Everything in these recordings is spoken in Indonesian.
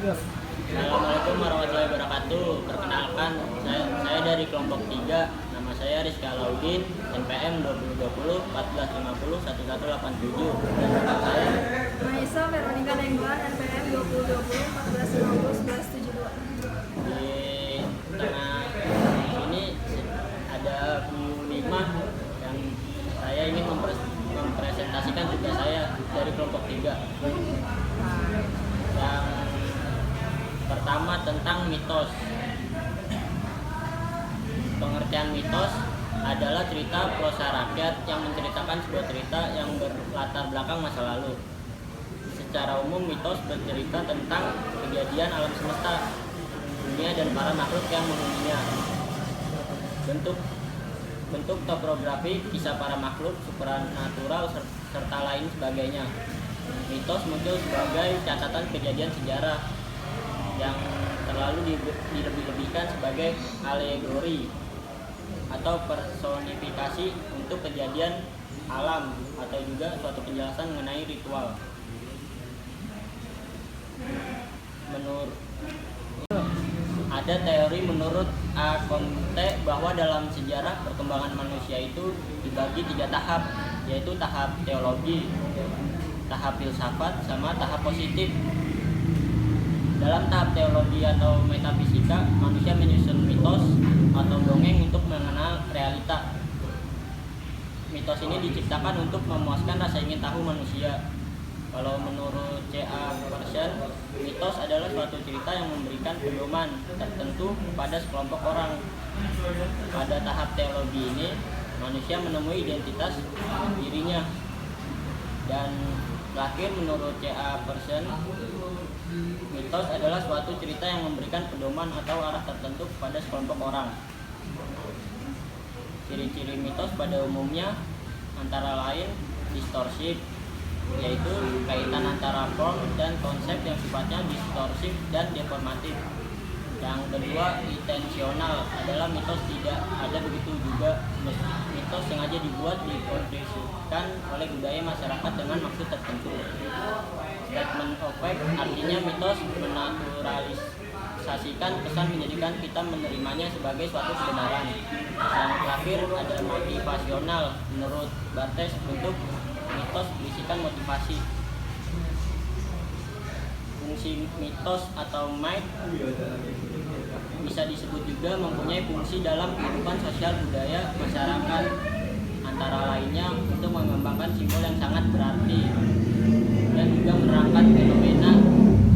Ya. Assalamualaikum warahmatullahi wabarakatuh. Perkenalkan, saya dari kelompok 3. Nama saya Rizky Alaudin, NPM 2020 1450 1187. Dan kakak saya Maisa Veronica Nenggolan, NPM 2020 1450 1172. di tengah sini ada 5 yang saya ingin mempresentasikan tugas saya dari kelompok 3. Yang pertama tentang mitos. Pengertian mitos adalah cerita prosa rakyat yang menceritakan sebuah cerita yang berlatar belakang masa lalu. Secara umum mitos bercerita tentang kejadian alam semesta, dunia dan para makhluk yang menghuninya. Bentuk topografi, kisah para makhluk supranatural serta lain sebagainya. Mitos muncul sebagai catatan kejadian sejarah yang terlalu dilebih-lebihkan sebagai alegori atau personifikasi untuk kejadian alam atau juga suatu penjelasan mengenai ritual. Ada teori menurut A. Comte bahwa dalam sejarah perkembangan manusia itu dibagi 3 tahap, yaitu tahap teologi, tahap filsafat, sama tahap positif. Dalam tahap teologi atau metafisika, manusia menyusun mitos atau dongeng untuk mengenal realita. Mitos ini diciptakan untuk memuaskan rasa ingin tahu manusia. Kalau menurut C.A. Pearson, mitos adalah suatu cerita yang memberikan pedoman tertentu kepada sekelompok orang. Pada tahap teologi ini, manusia menemui identitas dirinya. Dan terakhir, menurut C.A. Pearson, mitos adalah suatu cerita yang memberikan pedoman atau arah tertentu kepada sekelompok orang. Ciri-ciri mitos pada umumnya antara lain distorsif, yaitu kaitan antara form dan konsep yang sifatnya distorsif dan deformatif. Yang kedua, intensional, adalah mitos tidak ada begitu juga. Mitos sengaja dibuat dikonstruksikan oleh budaya masyarakat dengan maksud tertentu. Statement of fact, artinya mitos menaturalisasikan pesan menjadikan kita menerimanya sebagai suatu kebenaran. Yang terakhir ada motivasional. Menurut Barthes, bentuk mitos berisikan motivasi. Fungsi mitos atau myth bisa disebut juga mempunyai fungsi dalam kehidupan sosial budaya masyarakat, antara lainnya untuk mengembangkan simbol yang sangat berarti dan juga menerangkan fenomena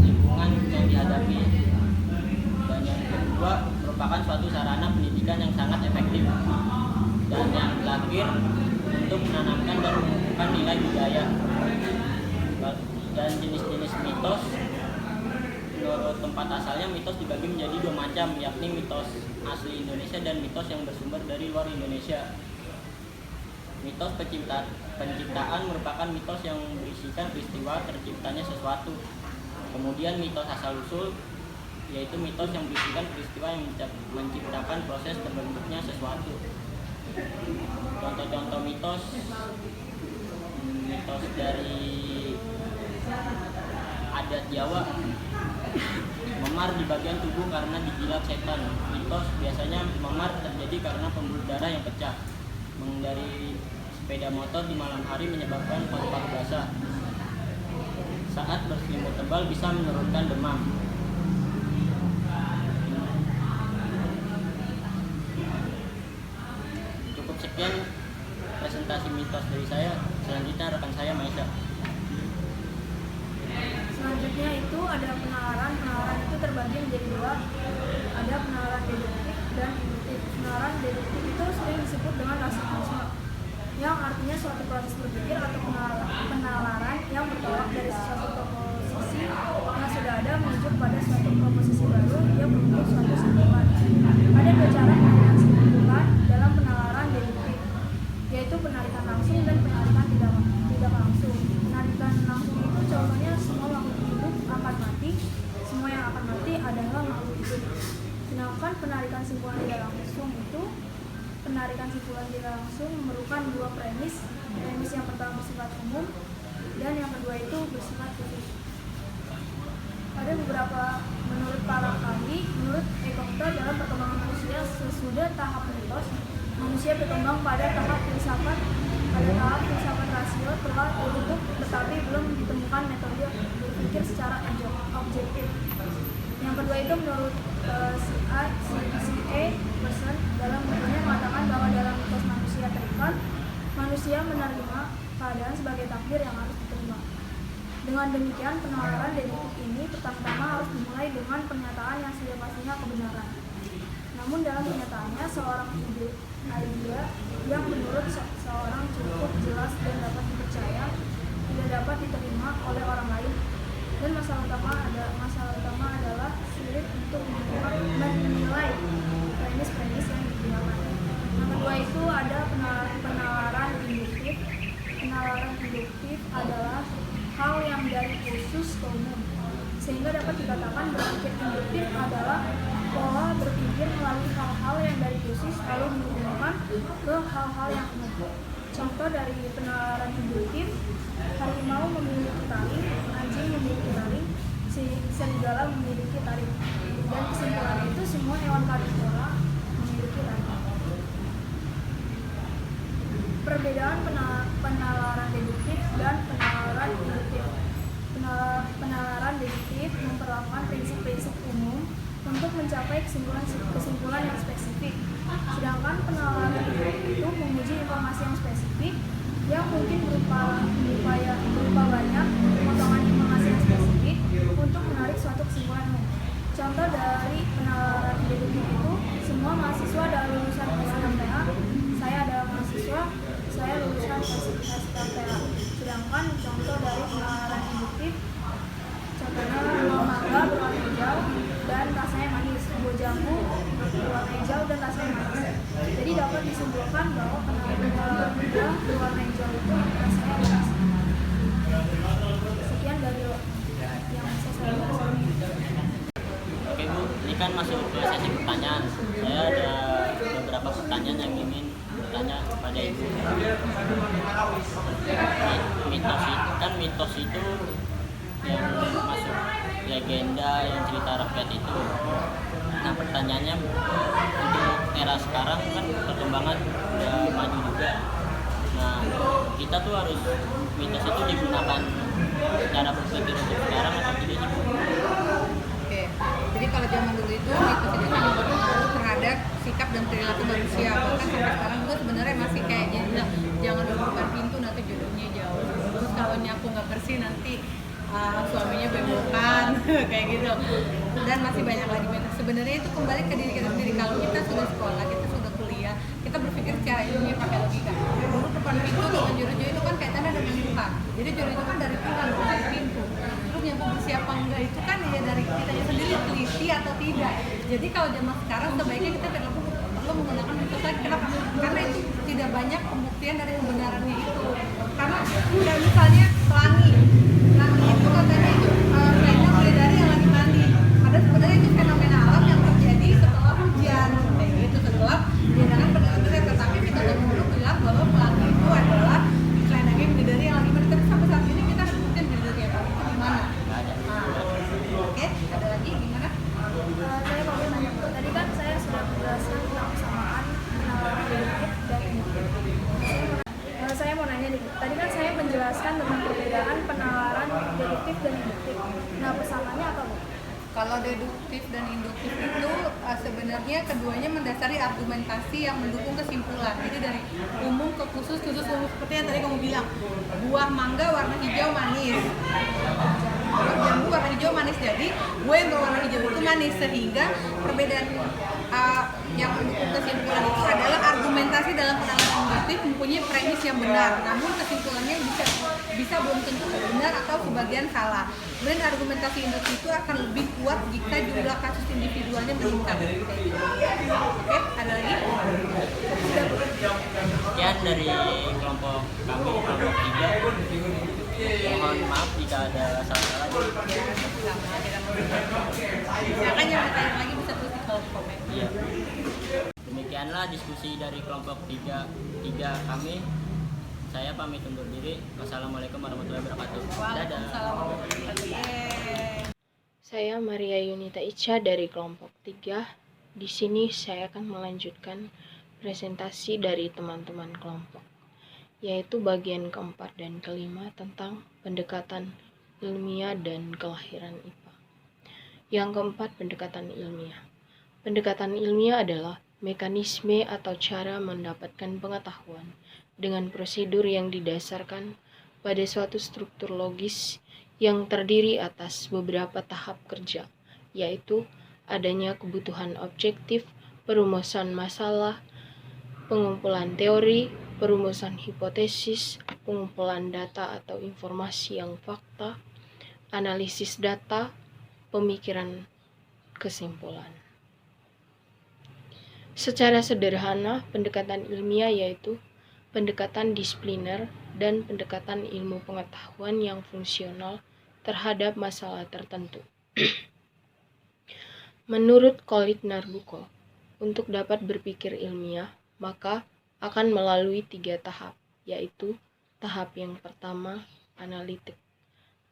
lingkungan yang dihadapi. Dan yang kedua, merupakan suatu sarana pendidikan yang sangat efektif. Dan yang terakhir, untuk menanamkan dan menumbuhkan nilai budaya. Dan jenis-jenis mitos, menurut tempat asalnya mitos dibagi menjadi 2 macam, yakni mitos asli Indonesia dan mitos yang bersumber dari luar Indonesia. Mitos penciptaan merupakan mitos yang berisikan peristiwa terciptanya sesuatu. Kemudian mitos asal-usul, yaitu mitos yang berisikan peristiwa yang menciptakan proses terbentuknya sesuatu. Contoh-contoh mitos dari adat Jawa. Memar di bagian tubuh karena dijilat setan. Mitos biasanya memar terjadi karena pembuluh darah yang pecah. Mengendari sepeda motor di malam hari menyebabkan paru-paru basah. Saat berselimut tebal bisa menurunkan demam. Cukup sekian presentasi mitos dari saya. Selanjutnya rekan saya Maisa. Selanjutnya itu ada penalaran. Penalaran itu terbagi menjadi 2. Ada penalaran deduktif dan induktif. Penalaran deduktif itu sering disebut dengan rasionalisme, yang artinya suatu proses berpikir atau penalaran yang bertolak dari suatu proposisi yang sudah ada menuju pada suatu proposisi baru yang membentuk suatu simpulan. Ada 2 cara penarikan simpulan dalam penalaran deduktif, yaitu penarikan langsung dan penarikan tidak langsung. Penarikan langsung itu contohnya semua makhluk hidup akan mati, semua yang akan mati adalah makhluk hidup. Sedangkan penarikan simpulan tidak langsung itu, penarikan simpulan tidak langsung memerlukan 2 premis. Premis yang pertama bersifat umum dan yang kedua itu bersifat khusus. ada beberapa menurut para ahli, menurut Ekomta dalam perkembangan manusia sesudah tahap mitos, manusia berkembang pada tahap filsafat rasio telah terbentuk tetapi belum ditemukan metode berpikir secara objektif. Yang kedua itu menurut C.A. Person dalam bukunya mengatakan bahwa dalam mitos manusia terikat, manusia menerima keadaan sebagai takdir yang harus diterima. Dengan demikian, penalaran deduktif ini pertama-tama harus dimulai dengan pernyataan yang sudah pastinya kebenaran. Namun dalam kenyataannya, seorang idea yang menurut seorang cukup jelas dan dapat dipercaya tidak dapat diterima oleh orang lain. Dan masalah utama adalah sulit untuk menilai premis-premis yang digunakan. Yang kedua itu ada penalaran induktif. Penalaran induktif adalah hal yang dari khusus ke umum, sehingga dapat dikatakan berpikir induktif adalah pola berpikir melalui hal-hal yang dari khusus lalu diumumkan ke hal-hal yang umum. Contoh dari penalaran induktif: harimau memiliki taring, anjing memiliki taring, serigala memiliki taring, dan kesimpulan itu semua hewan karnivora memiliki taring. Perbedaan penalaran deduktif dan penalaran induktif. Penalaran deduktif memperlakukan prinsip-prinsip umum untuk mencapai kesimpulan yang spesifik, sedangkan penalaran induktif itu menguji informasi yang spesifik yang mungkin berupa banyak potongan informasi yang spesifik untuk menarik suatu kesimpulan umum. Contoh dari penalaran deduktif itu, semua mahasiswa dari lulusan SMTA, saya adalah mahasiswa, saya lulusan SMTA. Sedangkan contoh dari penalaran induktif, contohnya buah mangga berwarna hijau dan rasanya manis, buah jambu berwarna hijau dan rasanya manis. Jadi dapat disimpulkan bahwa penalaran buah berwarna hijau itu rasanya manis. Sekian dari yang bisa saya jelaskan. Oke Bu, ini kan masuk ke sesi pertanyaan. Saya ada beberapa pertanyaan yang ingin bertanya kepada Ibu. Mitos itu yang masuk legenda, yang cerita rakyat itu. Nah pertanyaannya, untuk era sekarang kan perkembangan udah maju juga. Nah kita tuh harus mitos itu digunakan cara berpikir untuk sekarang atau tidak sih Bu? Oke, jadi kalau zaman dulu itu mitos itu sangat berpengaruh terhadap sikap dan perilaku manusia. Bahkan sampai sekarang juga sebenarnya masih kayak jangan bukan pintu nanti jodohnya jauh. Terus kalau nyapu nggak bersih nanti suaminya bewokan kayak gitu. Dan masih banyak lagi mitos. Sebenarnya itu kembali ke diri kita sendiri. Kalau kita sudah sekolah, kita sudah kuliah, kita berpikir secara ilmiah pakai logika. Dulu depan pintu dengan juru itu kan kaitannya dengan Tuhan. Jadi juru itu kan dari Tuhan, bukan dari pintu. Terus nyapu bersih apa enggak itu kan ya dari kitanya sendiri, teliti atau tidak. Jadi kalau zaman sekarang sebaiknya kita perlu menggunakan mitos lagi. Kenapa? Karena itu tidak banyak pembuktian dari kebenarannya itu. Karena kayak misalnya pelangi itu katanya itu kayaknya bidadari yang lagi mandi. Padahal sebenarnya itu fenomena alam yang terjadi setelah hujan kayak gitu, setelah diadakan penelitian. Tetapi mitos dulu bilang bahwa pelangi itu adalah selendangnya bidadari yang lagi mandi. Tapi sampai saat ini kita harus buktiin bidadari yang itu di mana. Oke, ada lagi gimana? Saya mau tanya, tadi kan saya sudah menjelaskan tentang kesamaan penalaran deduktif dan induktif. Saya mau nanya nih, tadi kan saya menjelaskan tentang perbedaan penalaran deduktif dan induktif. Nah, persamaannya apa, Bu? Kalau deduktif dan induktif itu sebenarnya keduanya mendasari argumentasi yang mendukung kesimpulan. Jadi dari umum ke khusus umum, seperti yang tadi kamu bilang, buah mangga warna hijau manis, buah jambu warna hijau manis, jadi buah yang berwarna hijau itu manis. Sehingga perbedaan yang mendukung kesimpulan itu adalah argumentasi dalam penalaran induktif mempunyai premis yang benar, namun kesimpulannya bisa belum tentu benar atau sebagian salah. Dan argumentasi induktif itu akan lebih kuat jika jumlah kasus individualnya meningkat. Oke, ada lagi? Sekian dari kelompok kami, kelompok 3. Mohon maaf jika ada salah-salah. Silakan yang bertanya lagi bisa tulis di kolom komen. Iya. Demikianlah diskusi dari kelompok 3 kami. Saya pamit undur diri. Wassalamualaikum warahmatullahi wabarakatuh. Dadah. Waalaikumsalam warahmatullahi wabarakatuh. Saya Maria Yunita Ica dari kelompok 3. Di sini saya akan melanjutkan presentasi dari teman-teman kelompok, yaitu bagian keempat dan kelima tentang pendekatan ilmiah dan kelahiran IPA. Yang keempat, pendekatan ilmiah. Pendekatan ilmiah adalah mekanisme atau cara mendapatkan pengetahuan dengan prosedur yang didasarkan pada suatu struktur logis yang terdiri atas beberapa tahap kerja, yaitu adanya kebutuhan objektif, perumusan masalah, pengumpulan teori, perumusan hipotesis, pengumpulan data atau informasi yang fakta, analisis data, pemikiran kesimpulan. Secara sederhana, pendekatan ilmiah yaitu pendekatan disipliner dan pendekatan ilmu pengetahuan yang fungsional terhadap masalah tertentu. Menurut Khalid Narbuko, untuk dapat berpikir ilmiah, maka akan melalui 3 tahap, yaitu tahap yang pertama, analitik.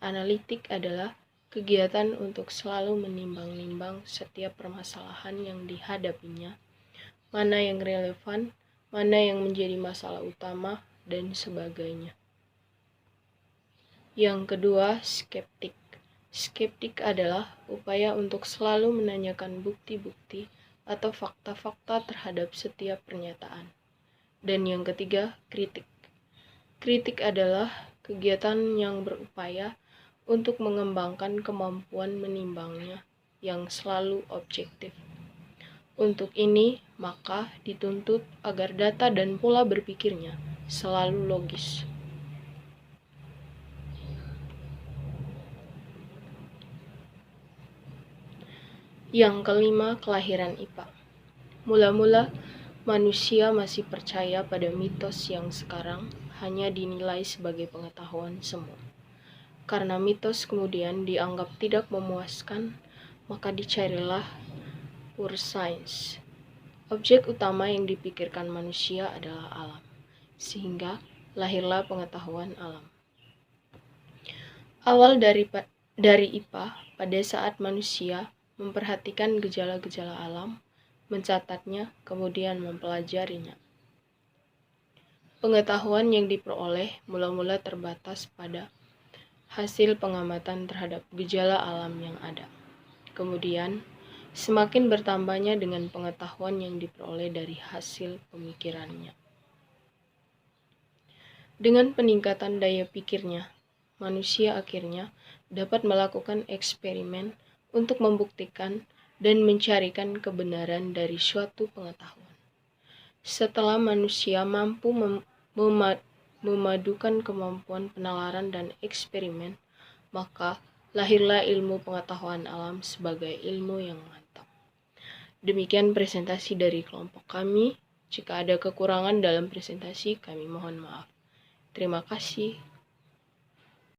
Analitik adalah kegiatan untuk selalu menimbang-nimbang setiap permasalahan yang dihadapinya, mana yang relevan, mana yang menjadi masalah utama, dan sebagainya. Yang kedua, skeptik. Skeptik adalah upaya untuk selalu menanyakan bukti-bukti atau fakta-fakta terhadap setiap pernyataan. Dan yang ketiga, kritik. Kritik adalah kegiatan yang berupaya untuk mengembangkan kemampuan menimbangnya yang selalu objektif. Untuk ini, maka dituntut agar data dan pola berpikirnya selalu logis. Yang kelima, kelahiran IPA. Mula-mula, manusia masih percaya pada mitos yang sekarang hanya dinilai sebagai pengetahuan semu. Karena mitos kemudian dianggap tidak memuaskan, maka dicarilah pure science. Objek utama yang dipikirkan manusia adalah alam, sehingga lahirlah pengetahuan alam. Awal dari IPA pada saat manusia memperhatikan gejala-gejala alam, mencatatnya, kemudian mempelajarinya. Pengetahuan yang diperoleh mula-mula terbatas pada hasil pengamatan terhadap gejala alam yang ada. Kemudian, semakin bertambahnya dengan pengetahuan yang diperoleh dari hasil pemikirannya. Dengan peningkatan daya pikirnya, manusia akhirnya dapat melakukan eksperimen untuk membuktikan dan mencarikan kebenaran dari suatu pengetahuan. Setelah manusia mampu memadukan kemampuan penalaran dan eksperimen, maka lahirlah ilmu pengetahuan alam sebagai ilmu yang mantap. Demikian presentasi dari kelompok kami. Jika ada kekurangan dalam presentasi, kami mohon maaf. Terima kasih.